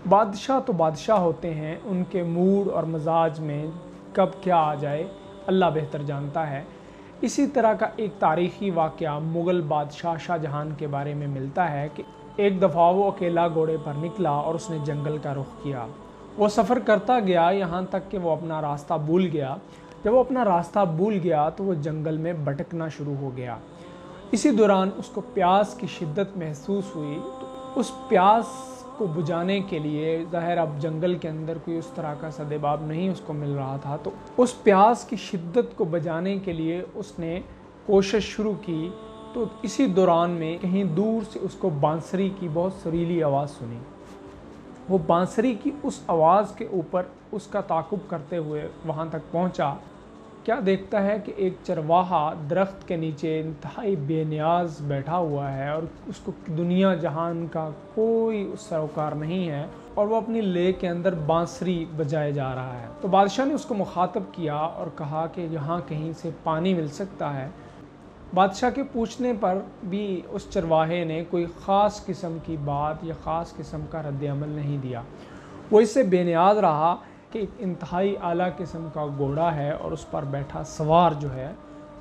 بادشاہ تو بادشاہ ہوتے ہیں، ان کے موڈ اور مزاج میں کب کیا آ جائے اللہ بہتر جانتا ہے۔ اسی طرح کا ایک تاریخی واقعہ مغل بادشاہ شاہ جہان کے بارے میں ملتا ہے کہ ایک دفعہ وہ اکیلا گھوڑے پر نکلا اور اس نے جنگل کا رخ کیا۔ وہ سفر کرتا گیا یہاں تک کہ وہ اپنا راستہ بھول گیا۔ جب وہ اپنا راستہ بھول گیا تو وہ جنگل میں بھٹکنا شروع ہو گیا۔ اسی دوران اس کو پیاس کی شدت محسوس ہوئی، تو اس پیاس کو بجھانے کے لیے ظاہر اب جنگل کے اندر کوئی اس طرح کا سدباب نہیں اس کو مل رہا تھا، تو اس پیاس کی شدت کو بجھانے کے لیے اس نے کوشش شروع کی۔ تو اسی دوران میں کہیں دور سے اس کو بانسری کی بہت سریلی آواز سنی۔ وہ بانسری کی اس آواز کے اوپر اس کا تعاقب کرتے ہوئے وہاں تک پہنچا۔ کیا دیکھتا ہے کہ ایک چرواہا درخت کے نیچے انتہائی بے نیاز بیٹھا ہوا ہے اور اس کو دنیا جہان کا کوئی سروکار نہیں ہے، اور وہ اپنی لے کے اندر بانسری بجائے جا رہا ہے۔ تو بادشاہ نے اس کو مخاطب کیا اور کہا کہ یہاں کہیں سے پانی مل سکتا ہے۔ بادشاہ کے پوچھنے پر بھی اس چرواہے نے کوئی خاص قسم کی بات یا خاص قسم کا رد عمل نہیں دیا۔ وہ اس سے بے نیاز رہا کہ ایک انتہائی اعلیٰ قسم کا گھوڑا ہے اور اس پر بیٹھا سوار جو ہے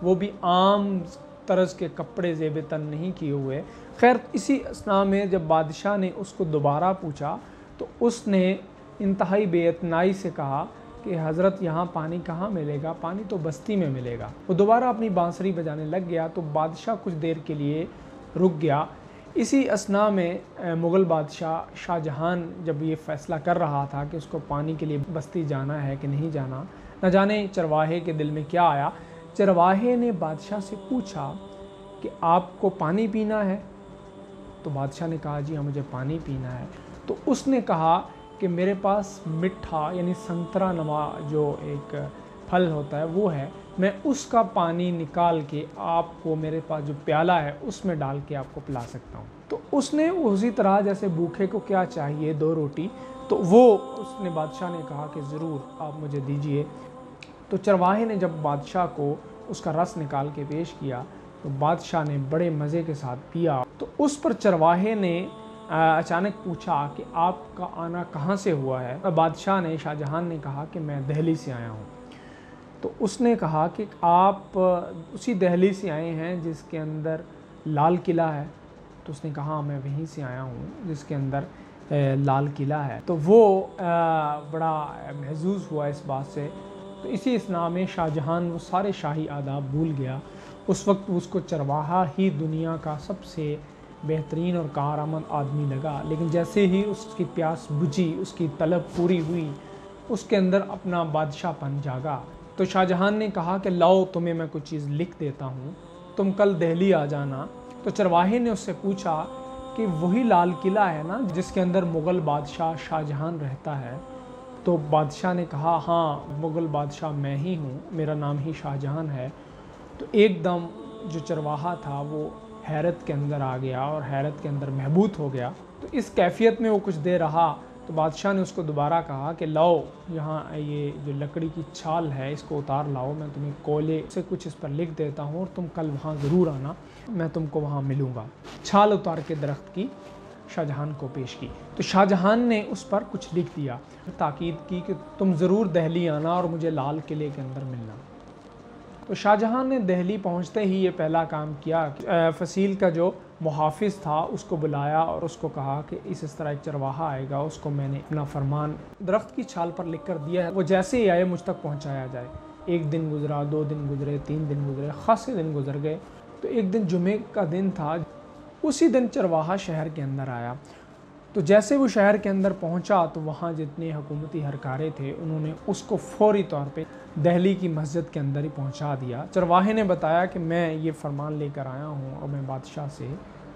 وہ بھی عام طرز کے کپڑے زیب تن نہیں کیے ہوئے۔ خیر اسی اثناء میں جب بادشاہ نے اس کو دوبارہ پوچھا تو اس نے انتہائی بے اعتنائی سے کہا کہ حضرت یہاں پانی کہاں ملے گا، پانی تو بستی میں ملے گا۔ وہ دوبارہ اپنی بانسری بجانے لگ گیا تو بادشاہ کچھ دیر کے لیے رک گیا۔ اسی اثناء میں مغل بادشاہ شاہ جہان جب یہ فیصلہ کر رہا تھا کہ اس کو پانی کے لیے بستی جانا ہے کہ نہیں جانا، نہ جانے چرواہے کے دل میں کیا آیا۔ چرواہے نے بادشاہ سے پوچھا کہ آپ کو پانی پینا ہے؟ تو بادشاہ نے کہا جی ہاں مجھے پانی پینا ہے۔ تو اس نے کہا کہ میرے پاس مٹھا یعنی سنترا نما جو ایک پھل ہوتا ہے وہ ہے، میں اس کا پانی نکال کے آپ کو میرے پاس جو پیالہ ہے اس میں ڈال کے آپ کو پلا سکتا ہوں۔ تو اس نے اسی طرح جیسے بھوکے کو کیا چاہیے، 2 روٹی، تو وہ اس نے بادشاہ نے کہا کہ ضرور آپ مجھے دیجئے۔ تو چرواہے نے جب بادشاہ کو اس کا رس نکال کے پیش کیا تو بادشاہ نے بڑے مزے کے ساتھ پیا۔ تو اس پر چرواہے نے اچانک پوچھا کہ آپ کا آنا کہاں سے ہوا ہے؟ بادشاہ نے شاہ جہان نے کہا کہ میں دہلی سے آیا ہوں۔ تو اس نے کہا کہ آپ اسی دہلی سے آئے ہیں جس کے اندر لال قلعہ ہے؟ تو اس نے کہا میں وہیں سے آیا ہوں جس کے اندر لال قلعہ ہے۔ تو وہ بڑا محظوظ ہوا اس بات سے۔ تو اسی اثناء میں شاہ جہان وہ سارے شاہی آداب بھول گیا۔ اس وقت اس کو چرواہا ہی دنیا کا سب سے بہترین اور کارآمد آدمی لگا، لیکن جیسے ہی اس کی پیاس بجھی، اس کی طلب پوری ہوئی، اس کے اندر اپنا بادشاہ پن جاگا۔ تو شاہ جہان نے کہا کہ لاؤ تمہیں میں کوئی چیز لکھ دیتا ہوں، تم کل دہلی آ جانا۔ تو چرواہے نے اس سے پوچھا کہ وہی لال قلعہ ہے نا جس کے اندر مغل بادشاہ شاہ جہان رہتا ہے؟ تو بادشاہ نے کہا ہاں مغل بادشاہ میں ہی ہوں، میرا نام ہی شاہ جہان ہے۔ تو ایک دم جو چرواہا تھا وہ حیرت کے اندر آ گیا اور حیرت کے اندر محبوط ہو گیا۔ تو اس کیفیت میں وہ کچھ دیر رہا تو بادشاہ نے اس کو دوبارہ کہا کہ لاؤ یہاں یہ جو لکڑی کی چھال ہے اس کو اتار لاؤ، میں تمہیں کولے سے کچھ اس پر لکھ دیتا ہوں اور تم کل وہاں ضرور آنا، میں تم کو وہاں ملوں گا۔ چھال اتار کے درخت کی شاہ جہان کو پیش کی تو شاہ جہان نے اس پر کچھ لکھ دیا، تاکید کی کہ تم ضرور دہلی آنا اور مجھے لال قلعے کے اندر ملنا۔ تو شاہ جہان نے دہلی پہنچتے ہی یہ پہلا کام کیا، فصیل کا جو محافظ تھا اس کو بلایا اور اس کو کہا کہ اس طرح ایک چرواہا آئے گا، اس کو میں نے اپنا فرمان درخت کی چھال پر لکھ کر دیا ہے، وہ جیسے ہی آئے مجھ تک پہنچایا جائے۔ 1 دن گزرا، 2 دن گزرے، 3 دن گزرے، خاصے دن گزر گئے۔ تو ایک دن جمعے کا دن تھا، اسی دن چرواہا شہر کے اندر آیا۔ تو جیسے وہ شہر کے اندر پہنچا تو وہاں جتنے حکومتی اہلکارے تھے انہوں نے اس کو فوری طور پہ دہلی کی مسجد کے اندر ہی پہنچا دیا۔ چرواہے نے بتایا کہ میں یہ فرمان لے کر آیا ہوں اور میں بادشاہ سے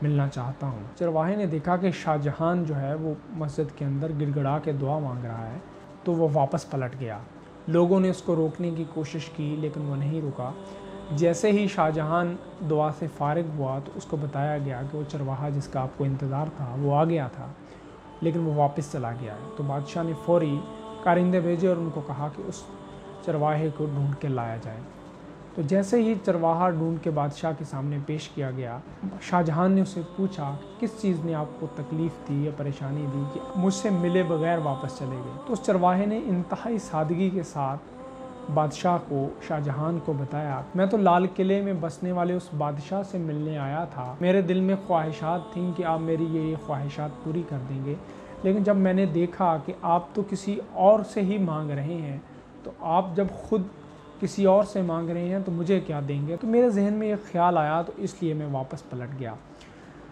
ملنا چاہتا ہوں۔ چرواہے نے دیکھا کہ شاہ جہان جو ہے وہ مسجد کے اندر گڑ گڑا کے دعا مانگ رہا ہے، تو وہ واپس پلٹ گیا۔ لوگوں نے اس کو روکنے کی کوشش کی لیکن وہ نہیں رکا۔ جیسے ہی شاہ جہان دعا سے فارغ ہوا تو اس کو بتایا گیا کہ وہ چرواہا جس کا آپ کو انتظار تھا وہ آ گیا تھا لیکن وہ واپس چلا گیا ہے۔ تو بادشاہ نے فوری کارندے بھیجے اور ان کو کہا کہ اس چرواہے کو ڈھونڈ کے لایا جائے۔ تو جیسے ہی چرواہا ڈھونڈ کے بادشاہ کے سامنے پیش کیا گیا، شاہ جہان نے اسے پوچھا کس چیز نے آپ کو تکلیف دی یا پریشانی دی کہ مجھ سے ملے بغیر واپس چلے گئے؟ تو اس چرواہے نے انتہائی سادگی کے ساتھ بادشاہ کو، شاہ جہان کو بتایا، میں تو لال قلعے میں بسنے والے اس بادشاہ سے ملنے آیا تھا، میرے دل میں خواہشات تھیں کہ آپ میری یہ خواہشات پوری کر دیں گے، لیکن جب میں نے دیکھا کہ آپ تو کسی اور سے ہی مانگ رہے ہیں، تو آپ جب خود کسی اور سے مانگ رہے ہیں تو مجھے کیا دیں گے؟ تو میرے ذہن میں ایک خیال آیا، تو اس لیے میں واپس پلٹ گیا۔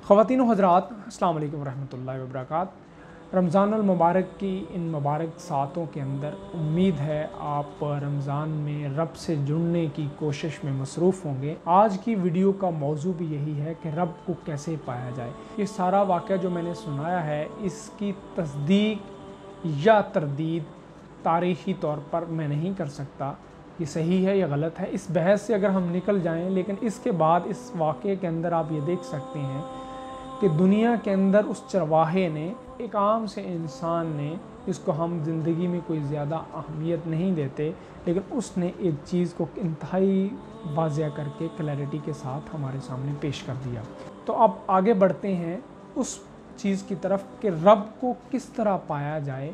خواتین و حضرات، السلام علیکم ورحمۃ اللہ وبرکاتہ۔ رمضان المبارک کی ان مبارک ساعتوں کے اندر امید ہے آپ رمضان میں رب سے جڑنے کی کوشش میں مصروف ہوں گے۔ آج کی ویڈیو کا موضوع بھی یہی ہے کہ رب کو کیسے پایا جائے۔ یہ سارا واقعہ جو میں نے سنایا ہے، اس کی تصدیق یا تردید تاریخی طور پر میں نہیں کر سکتا، یہ صحیح ہے یا غلط ہے، اس بحث سے اگر ہم نکل جائیں، لیکن اس کے بعد اس واقعے کے اندر آپ یہ دیکھ سکتے ہیں کہ دنیا کے اندر اس چرواہے نے، ایک عام سے انسان نے، جس کو ہم زندگی میں کوئی زیادہ اہمیت نہیں دیتے، لیکن اس نے ایک چیز کو انتہائی واضح کر کے کلیئرٹی کے ساتھ ہمارے سامنے پیش کر دیا۔ تو اب آگے بڑھتے ہیں اس چیز کی طرف کہ رب کو کس طرح پایا جائے،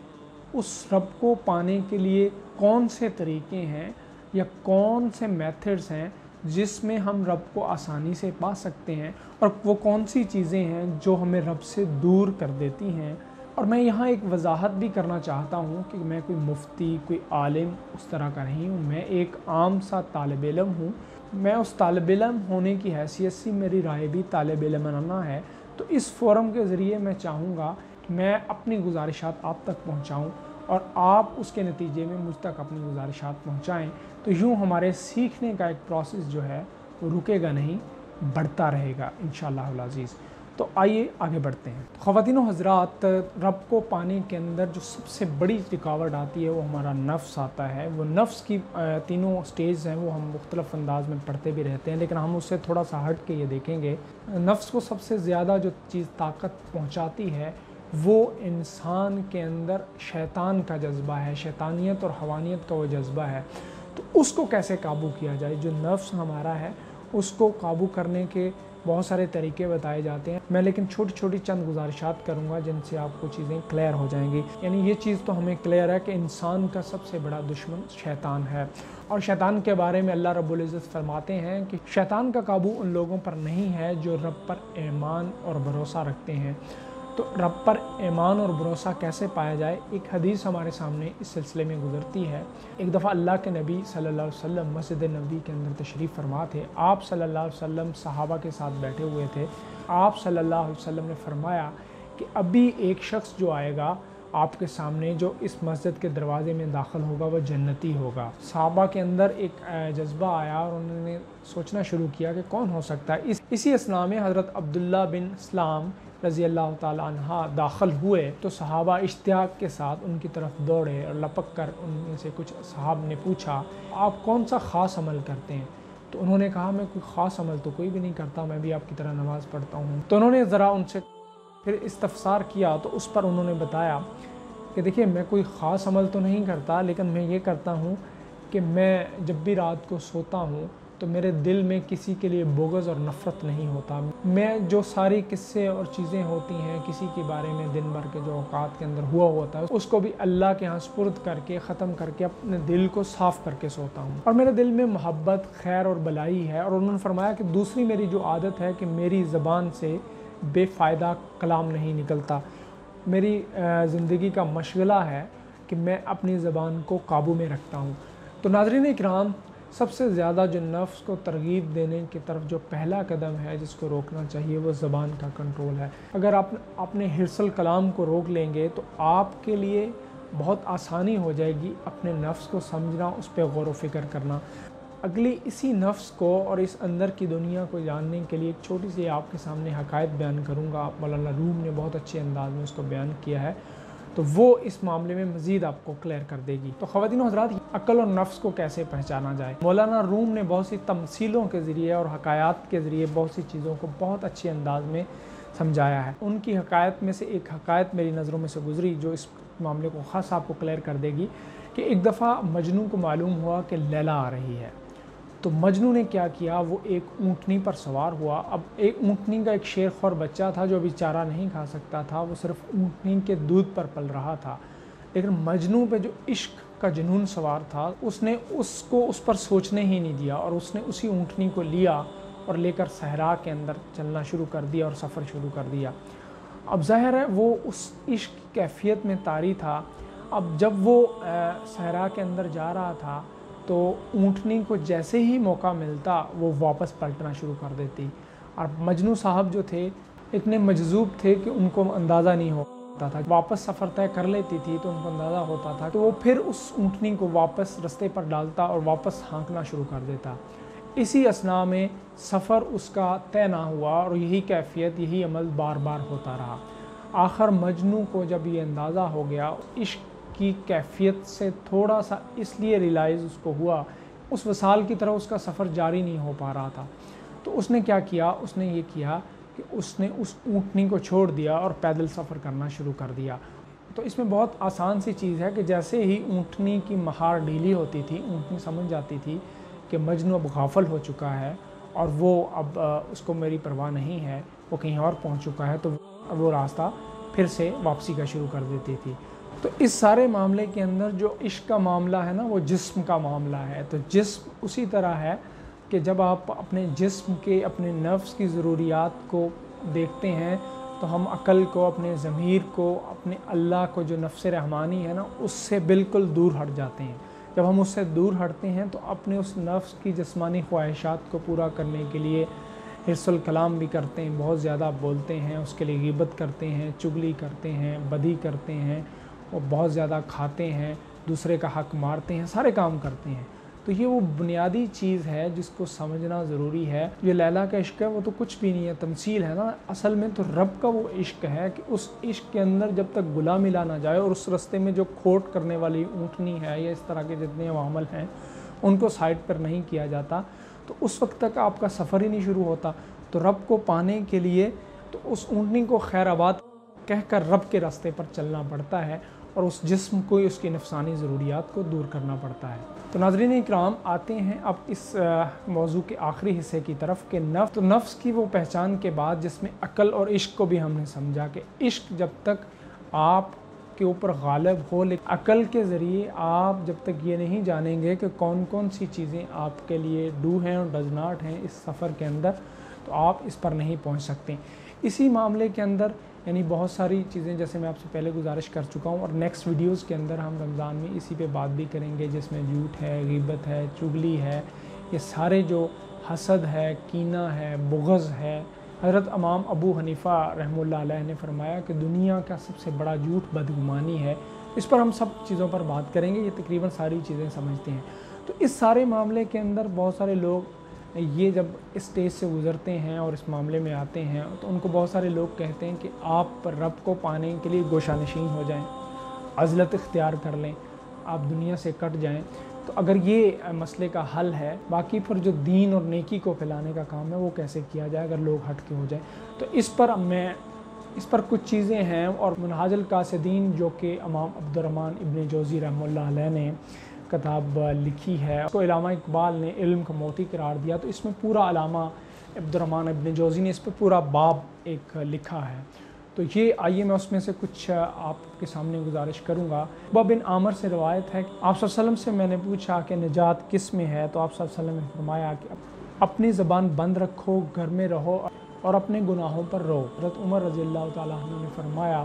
اس رب کو پانے کے لیے کون سے طریقے ہیں یا کون سے میتھڈز ہیں جس میں ہم رب کو آسانی سے پا سکتے ہیں، اور وہ کون سی چیزیں ہیں جو ہمیں رب سے دور کر دیتی ہیں۔ اور میں یہاں ایک وضاحت بھی کرنا چاہتا ہوں کہ میں کوئی مفتی، کوئی عالم اس طرح کا نہیں ہوں، میں ایک عام سا طالب علم ہوں۔ میں اس طالب علم ہونے کی حیثیت سے میری رائے بھی طالب علمانہ ہے، تو اس فورم کے ذریعے میں چاہوں گا کہ میں اپنی گزارشات آپ تک پہنچاؤں اور آپ اس کے نتیجے میں مجھ تک اپنی گزارشات پہنچائیں، تو یوں ہمارے سیکھنے کا ایک پروسیس جو ہے وہ رکے گا نہیں، بڑھتا رہے گا انشاءاللہ العزیز۔ تو آئیے آگے بڑھتے ہیں۔ خواتین و حضرات، رب کو پانے کے اندر جو سب سے بڑی رکاوٹ آتی ہے وہ ہمارا نفس آتا ہے۔ وہ نفس کی تینوں سٹیج ہیں، وہ ہم مختلف انداز میں پڑھتے بھی رہتے ہیں، لیکن ہم اس سے تھوڑا سا ہٹ کے یہ دیکھیں گے۔ نفس کو سب سے زیادہ جو چیز طاقت پہنچاتی ہے وہ انسان کے اندر شیطان کا جذبہ ہے، شیطانیت اور حوانیت کا وہ جذبہ ہے۔ تو اس کو کیسے قابو کیا جائے؟ جو نفس ہمارا ہے اس کو قابو کرنے کے بہت سارے طریقے بتائے جاتے ہیں، میں لیکن چھوٹی چھوٹی چند گزارشات کروں گا جن سے آپ کو چیزیں کلیئر ہو جائیں گی۔ یعنی یہ چیز تو ہمیں کلیئر ہے کہ انسان کا سب سے بڑا دشمن شیطان ہے، اور شیطان کے بارے میں اللہ رب العزت فرماتے ہیں کہ شیطان کا قابو ان لوگوں پر نہیں ہے جو رب پر ایمان اور بھروسہ رکھتے ہیں۔ تو رب پر ایمان اور بھروسہ کیسے پایا جائے؟ ایک حدیث ہمارے سامنے اس سلسلے میں گزرتی ہے۔ ایک دفعہ اللہ کے نبی صلی اللہ علیہ وسلم مسجد نبوی کے اندر تشریف فرما تھے۔ آپ صلی اللہ علیہ وسلم صحابہ کے ساتھ بیٹھے ہوئے تھے۔ آپ صلی اللہ علیہ وسلم نے فرمایا کہ ابھی ایک شخص جو آئے گا آپ کے سامنے، جو اس مسجد کے دروازے میں داخل ہوگا، وہ جنتی ہوگا۔ صحابہ کے اندر ایک جذبہ آیا اور انہوں نے سوچنا شروع کیا کہ کون ہو سکتا ہے۔ اسی اثناء میں حضرت عبداللہ بن سلام رضی اللہ تعالیٰ عنہ داخل ہوئے، تو صحابہ اشتیاق کے ساتھ ان کی طرف دوڑے اور لپک کر ان میں سے کچھ صحاب نے پوچھا آپ کون سا خاص عمل کرتے ہیں؟ تو انہوں نے کہا میں کوئی خاص عمل تو کوئی بھی نہیں کرتا، میں بھی آپ کی طرح نماز پڑھتا ہوں۔ تو انہوں نے ذرا ان سے پھر استفسار کیا، تو اس پر انہوں نے بتایا کہ دیکھیے میں کوئی خاص عمل تو نہیں کرتا، لیکن میں یہ کرتا ہوں کہ میں جب بھی رات کو سوتا ہوں تو میرے دل میں کسی کے لیے بغض اور نفرت نہیں ہوتا۔ میں جو ساری قصے اور چیزیں ہوتی ہیں کسی کے بارے میں دن بھر کے جو اوقات کے اندر ہوا ہوتا ہے، اس کو بھی اللہ کے ہاں سپرد کر کے، ختم کر کے اپنے دل کو صاف کر کے سوتا ہوں، اور میرے دل میں محبت، خیر اور بلائی ہے۔ اور انہوں نے فرمایا کہ دوسری میری جو عادت ہے کہ میری زبان سے بے فائدہ کلام نہیں نکلتا۔ میری زندگی کا مشغلہ ہے کہ میں اپنی زبان کو قابو میں رکھتا ہوں۔ تو ناظرین اکرام، سب سے زیادہ جو نفس کو ترغیب دینے کی طرف جو پہلا قدم ہے جس کو روکنا چاہیے، وہ زبان کا کنٹرول ہے۔ اگر آپ اپنے حرص الکلام کو روک لیں گے تو آپ کے لیے بہت آسانی ہو جائے گی اپنے نفس کو سمجھنا، اس پہ غور و فکر کرنا۔ اگلی اسی نفس کو اور اس اندر کی دنیا کو جاننے کے لیے ایک چھوٹی سی آپ کے سامنے حقائق بیان کروں گا۔ مولانا روم نے بہت اچھے انداز میں اس کو بیان کیا ہے، تو وہ اس معاملے میں مزید آپ کو کلیئر کر دے گی۔ تو خواتین و حضرات، عقل اور نفس کو کیسے پہچانا جائے؟ مولانا روم نے بہت سی تمثیلوں کے ذریعے اور حکایات کے ذریعے بہت سی چیزوں کو بہت اچھے انداز میں سمجھایا ہے۔ ان کی حکایت میں سے ایک حکایت میری نظروں میں سے گزری جو اس معاملے کو خاص آپ کو کلیئر کر دے گی، کہ ایک دفعہ مجنوں کو معلوم ہوا کہ لیلا آ رہی ہے، تو مجنو نے کیا کیا، وہ ایک اونٹنی پر سوار ہوا۔ اب ایک اونٹنی کا ایک شیر خور بچہ تھا جو ابھی چارہ نہیں کھا سکتا تھا، وہ صرف اونٹنی کے دودھ پر پل رہا تھا، لیکن مجنو پہ جو عشق کا جنون سوار تھا اس نے اس پر سوچنے ہی نہیں دیا، اور اس نے اسی اونٹنی کو لیا اور لے کر صحرا کے اندر چلنا شروع کر دیا اور سفر شروع کر دیا۔ اب ظاہر ہے وہ اس عشق کی کیفیت میں طاری تھا۔ اب جب وہ صحرا کے اندر جا رہا تھا تو اونٹنی کو جیسے ہی موقع ملتا وہ واپس پلٹنا شروع کر دیتی، اور مجنو صاحب جو تھے اتنے مجذوب تھے کہ ان کو اندازہ نہیں ہوتا تھا، واپس سفر طے کر لیتی تھی تو ان کو اندازہ ہوتا تھا کہ وہ پھر اس اونٹنی کو واپس رستے پر ڈالتا اور واپس ہانکنا شروع کر دیتا۔ اسی اثناء میں سفر اس کا طے نہ ہوا اور یہی کیفیت، یہی عمل بار بار ہوتا رہا۔ آخر مجنو کو جب یہ اندازہ ہو گیا، عشق کی کیفیت سے تھوڑا سا اس لیے ریلائز اس کو ہوا، اس وصال کی طرح اس کا سفر جاری نہیں ہو پا رہا تھا، تو اس نے کیا کیا، اس نے یہ کیا کہ اس نے اس اونٹنی کو چھوڑ دیا اور پیدل سفر کرنا شروع کر دیا۔ تو اس میں بہت آسان سی چیز ہے کہ جیسے ہی اونٹنی کی مہار ڈھیلی ہوتی تھی، اونٹنی سمجھ جاتی تھی کہ مجنو اب غافل ہو چکا ہے اور وہ اب اس کو میری پرواہ نہیں ہے، وہ کہیں اور پہنچ چکا ہے، تو وہ راستہ پھر سے واپسی کا شروع کر دیتی تھی۔ تو اس سارے معاملے کے اندر جو عشق کا معاملہ ہے نا، وہ جسم کا معاملہ ہے۔ تو جسم اسی طرح ہے کہ جب آپ اپنے جسم کے، اپنے نفس کی ضروریات کو دیکھتے ہیں تو ہم عقل کو، اپنے ضمیر کو، اپنے اللہ کو جو نفس رحمانی ہے نا، اس سے بالکل دور ہٹ جاتے ہیں۔ جب ہم اس سے دور ہٹتے ہیں تو اپنے اس نفس کی جسمانی خواہشات کو پورا کرنے کے لیے حرص الکلام بھی کرتے ہیں، بہت زیادہ بولتے ہیں، اس کے لیے غیبت کرتے ہیں، چغلی کرتے ہیں، بدی کرتے ہیں، اور بہت زیادہ کھاتے ہیں، دوسرے کا حق مارتے ہیں، سارے کام کرتے ہیں۔ تو یہ وہ بنیادی چیز ہے جس کو سمجھنا ضروری ہے۔ یہ لیلا کا عشق ہے وہ تو کچھ بھی نہیں ہے، تمثیل ہے نا، اصل میں تو رب کا وہ عشق ہے کہ اس عشق کے اندر جب تک گلا ملا نہ جائے اور اس رستے میں جو کھوٹ کرنے والی اونٹنی ہے یا اس طرح کے جتنے عوامل ہیں ان کو سائڈ پر نہیں کیا جاتا، تو اس وقت تک آپ کا سفر ہی نہیں شروع ہوتا۔ تو رب کو پانے کے لیے تو اس اونٹنی کو خیر آباد کہہ کر رب کے راستے پر چلنا پڑتا ہے، اور اس جسم کو، اس کی نفسانی ضروریات کو دور کرنا پڑتا ہے۔ تو ناظرین اکرام، آتے ہیں اب اس موضوع کے آخری حصے کی طرف کہ نفس کی وہ پہچان کے بعد جس میں عقل اور عشق کو بھی ہم نے سمجھا کہ عشق جب تک آپ کے اوپر غالب ہو، لیکن عقل کے ذریعے آپ جب تک یہ نہیں جانیں گے کہ کون کون سی چیزیں آپ کے لیے ڈو ہیں اور ڈز ناٹ ہیں اس سفر کے اندر، تو آپ اس پر نہیں پہنچ سکتے۔ اسی معاملے کے اندر یعنی بہت ساری چیزیں جیسے میں آپ سے پہلے گزارش کر چکا ہوں، اور نیکسٹ ویڈیوز کے اندر ہم رمضان میں اسی پہ بات بھی کریں گے، جس میں جھوٹ ہے، غیبت ہے، چغلی ہے، یہ سارے جو حسد ہے، کینہ ہے، بغض ہے۔ حضرت امام ابو حنیفہ رحمہ اللہ علیہ نے فرمایا کہ دنیا کا سب سے بڑا جھوٹ بدگمانی ہے۔ اس پر ہم سب چیزوں پر بات کریں گے، یہ تقریباً ساری چیزیں سمجھتے ہیں۔ تو اس سارے معاملے کے اندر بہت سارے لوگ یہ جب اس اسٹیج سے گزرتے ہیں اور اس معاملے میں آتے ہیں تو ان کو بہت سارے لوگ کہتے ہیں کہ آپ رب کو پانے کے لیے گوشہ نشین ہو جائیں، عزلت اختیار کر لیں، آپ دنیا سے کٹ جائیں۔ تو اگر یہ مسئلے کا حل ہے، باقی پھر جو دین اور نیکی کو پھیلانے کا کام ہے وہ کیسے کیا جائے اگر لوگ ہٹ کے ہو جائیں؟ تو اس پر کچھ چیزیں ہیں، اور منہاج القاصدین جو کہ امام عبدالرحمن ابن جوزی رحمہ اللہ علیہ نے کتاب لکھی ہے، اس کو علامہ اقبال نے علم کا موتی قرار دیا، تو اس میں پورا علامہ عبدالرحمن ابن جوزی نے اس پہ پورا باب ایک لکھا ہے۔ تو یہ آئیے میں اس میں سے کچھ آپ کے سامنے گزارش کروں گا۔ عقبہ بن عامر سے روایت ہے کہ آپ صلی اللہ علیہ وسلم سے میں نے پوچھا کہ نجات کس میں ہے، تو آپ صلی اللہ علیہ وسلم نے فرمایا کہ اپنی زبان بند رکھو، گھر میں رہو اور اپنے گناہوں پر رہو۔ حضرت عمر رضی اللہ تعالیٰ عنہ نے فرمایا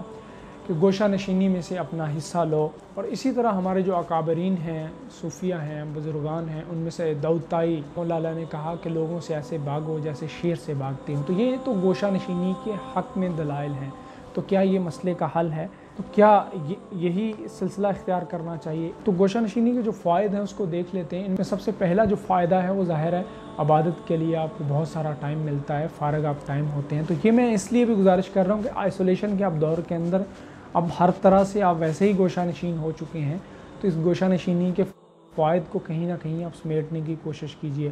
کہ گوشہ نشینی میں سے اپنا حصہ لو۔ اور اسی طرح ہمارے جو اکابرین ہیں، صوفیہ ہیں، بزرگان ہیں، ان میں سے داؤد طائی اللہ نے کہا کہ لوگوں سے ایسے بھاگو جیسے شیر سے بھاگتے ہیں۔ تو یہ تو گوشہ نشینی کے حق میں دلائل ہیں۔ تو کیا یہ مسئلے کا حل ہے؟ تو کیا یہی سلسلہ اختیار کرنا چاہیے؟ تو گوشہ نشینی کے جو فوائد ہیں اس کو دیکھ لیتے ہیں۔ ان میں سب سے پہلا جو فائدہ ہے وہ ظاہر ہے عبادت کے لیے آپ کو بہت سارا ٹائم ملتا ہے، فارغ آپ ٹائم ہوتے ہیں۔ تو یہ میں اس لیے بھی گزارش کر رہا ہوں کہ آئسولیشن کے اب دور کے اندر اب ہر طرح سے آپ ویسے ہی گوشہ نشین ہو چکے ہیں، تو اس گوشہ نشینی کے فوائد کو کہیں نہ کہیں آپ سمیٹنے کی کوشش کیجئے۔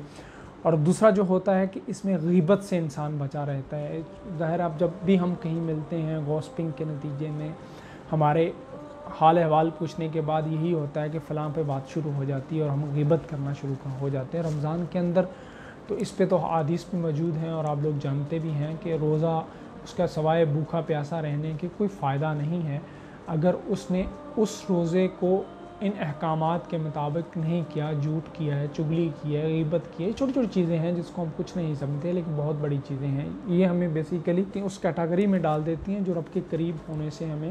اور دوسرا جو ہوتا ہے کہ اس میں غیبت سے انسان بچا رہتا ہے۔ ظاہر اب جب بھی ہم کہیں ملتے ہیں، گوسپنگ کے نتیجے میں حال احوال پوچھنے کے بعد یہی ہوتا ہے کہ فلاں پہ بات شروع ہو جاتی ہے اور ہم غیبت کرنا شروع ہو جاتے ہیں رمضان کے اندر۔ تو اس پہ تو احادیث بھی موجود ہیں اور آپ لوگ جانتے بھی ہیں کہ روزہ اس کا سوائے بھوکا پیاسا رہنے کے کوئی فائدہ نہیں ہے اگر اس نے اس روزے کو ان احکامات کے مطابق نہیں کیا، جھوٹ کیا ہے، چغلی کی ہے، غیبت کی ہے۔ چھوٹی چھوٹی چیزیں ہیں جس کو ہم کچھ نہیں سمجھتے لیکن بہت بڑی چیزیں ہیں، یہ ہمیں بیسیکلی اس کیٹیگری میں ڈال دیتی ہیں جو رب کے قریب ہونے سے ہمیں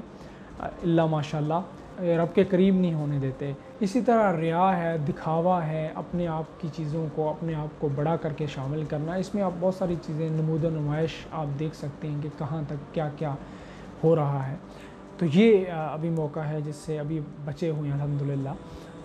اللہ ماشاءاللہ رب کے قریب نہیں ہونے دیتے۔ اسی طرح ریا ہے، دکھاوا ہے، اپنے آپ کی چیزوں کو اپنے آپ کو بڑا کر کے شامل کرنا، اس میں آپ بہت ساری چیزیں نمود و نمائش آپ دیکھ سکتے ہیں کہ کہاں تک کیا کیا ہو رہا ہے۔ تو یہ ابھی موقع ہے جس سے ابھی بچے ہوئے ہیں الحمدللہ،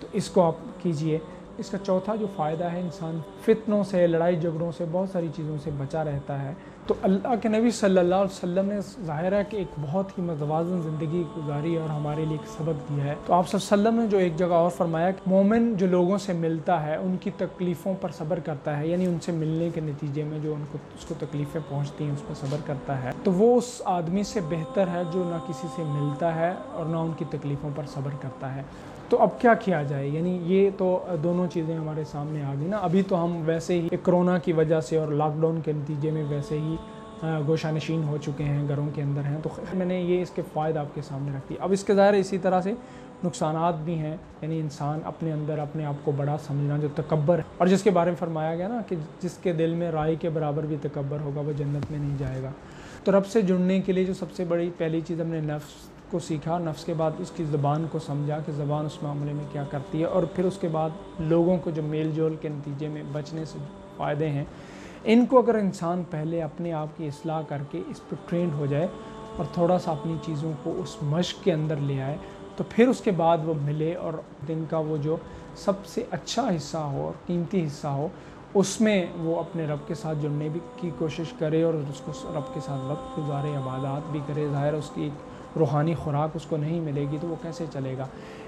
تو اس کو آپ کیجئے۔ اس کا چوتھا جو فائدہ ہے، انسان فتنوں سے، لڑائی جھگڑوں سے، بہت ساری چیزوں سے بچا رہتا ہے۔ تو اللہ کے نبی صلی اللہ علیہ وسلم نے ظاہر ہے کہ ایک بہت ہی متوازن زندگی گزاری اور ہمارے لیے ایک سبق دیا ہے۔ تو آپ صلی اللہ علیہ وسلم نے جو ایک جگہ اور فرمایا کہ مومن جو لوگوں سے ملتا ہے ان کی تکلیفوں پر صبر کرتا ہے، یعنی ان سے ملنے کے نتیجے میں جو اس کو تکلیفیں پہنچتی ہیں اس پر صبر کرتا ہے، تو وہ اس آدمی سے بہتر ہے جو نہ کسی سے ملتا ہے اور نہ ان کی تکلیفوں پر صبر کرتا ہے۔ تو اب کیا کیا جائے؟ یعنی یہ تو دونوں چیزیں ہمارے سامنے آ گئی نا۔ ابھی تو ہم ویسے ہی کرونا کی وجہ سے اور لاک ڈاؤن کے نتیجے میں ویسے ہی گوشہ نشین ہو چکے ہیں، گھروں کے اندر ہیں، تو میں نے یہ اس کے فائدہ آپ کے سامنے رکھ دی۔ اب اس کے ظاہر اسی طرح سے نقصانات بھی ہیں، یعنی انسان اپنے اندر اپنے آپ کو بڑا سمجھنا، جو تکبر ہے، اور جس کے بارے میں فرمایا گیا نا کہ جس کے دل میں رائی کے برابر بھی تکبر ہوگا وہ جنت میں نہیں جائے گا۔ تو رب سے جڑنے کے لیے جو سب سے بڑی پہلی چیز ہم نے نفس کو سیکھا، نفس کے بعد اس کی زبان کو سمجھا کہ زبان اس معاملے میں کیا کرتی ہے، اور پھر اس کے بعد لوگوں کو جو میل جول کے نتیجے میں بچنے سے فائدے ہیں، ان کو اگر انسان پہلے اپنے آپ کی اصلاح کر کے اس پہ ٹرینڈ ہو جائے اور تھوڑا سا اپنی چیزوں کو اس مشق کے اندر لے آئے، تو پھر اس کے بعد وہ ملے اور دن کا وہ جو سب سے اچھا حصہ ہو اور قیمتی حصہ ہو، اس میں وہ اپنے رب کے ساتھ جڑنے کی کوشش کرے اور اس کو رب کے ساتھ وقت گزارے، عبادات بھی کرے۔ ظاہر اس کی روحانی خوراک اس کو نہیں ملے گی تو وہ کیسے چلے گا؟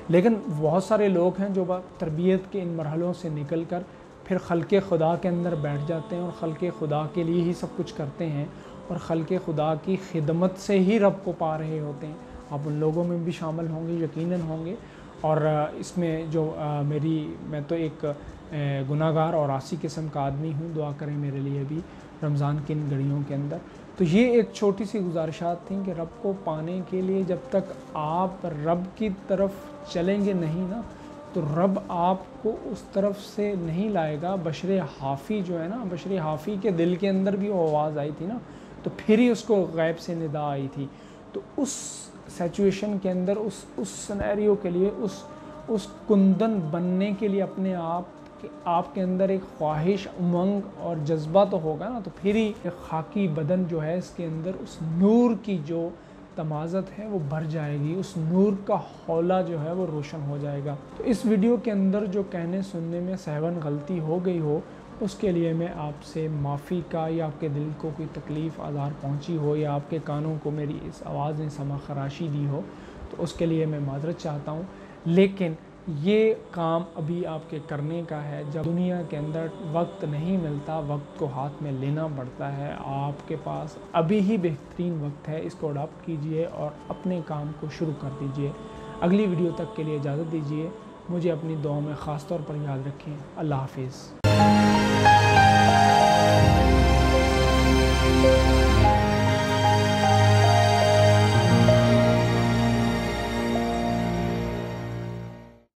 لیکن بہت سارے لوگ ہیں جو تربیت کے ان مرحلوں سے نکل کر پھر خلق خدا کے اندر بیٹھ جاتے ہیں اور خلق خدا کے لیے ہی سب کچھ کرتے ہیں اور خلق خدا کی خدمت سے ہی رب کو پا رہے ہوتے ہیں۔ آپ ان لوگوں میں بھی شامل ہوں گے، یقیناً ہوں گے۔ اور اس میں جو میں تو ایک گناہ گار اور عاصی قسم کا آدمی ہوں، دعا کریں میرے لیے بھی رمضان کی ان گھڑیوں کے اندر۔ تو یہ ایک چھوٹی سی گزارشات تھیں کہ رب کو پانے کے لیے جب تک آپ رب کی طرف چلیں گے نہیں نا، تو رب آپ کو اس طرف سے نہیں لائے گا۔ بشر حافی جو ہے نا، بشر حافی کے دل کے اندر بھی وہ آواز آئی تھی نا، تو پھر ہی اس کو غیب سے ندا آئی تھی۔ تو اس سچویشن کے اندر، اس سینیریو کے لیے، اس کندن بننے کے لیے اپنے آپ کے اندر ایک خواہش، امنگ اور جذبہ تو ہوگا نا، تو پھر ہی خاکی بدن جو ہے اس کے اندر اس نور کی جو تمازت ہے وہ بھر جائے گی، اس نور کا حولہ جو ہے وہ روشن ہو جائے گا۔ تو اس ویڈیو کے اندر جو کہنے سننے میں سہون غلطی ہو گئی ہو، اس کے لیے میں آپ سے معافی کا، یا آپ کے دل کو کوئی تکلیف آزار پہنچی ہو، یا آپ کے کانوں کو میری اس آواز نے سما خراشی دی ہو، تو اس کے لیے میں معذرت چاہتا ہوں۔ لیکن یہ کام ابھی آپ کے کرنے کا ہے، جب دنیا کے اندر وقت نہیں ملتا، وقت کو ہاتھ میں لینا پڑتا ہے۔ آپ کے پاس ابھی ہی بہترین وقت ہے، اس کو اڈاپٹ کیجئے اور اپنے کام کو شروع کر دیجئے۔ اگلی ویڈیو تک کے لیے اجازت دیجئے، مجھے اپنی دعاؤں میں خاص طور پر یاد رکھیں۔ اللہ حافظ۔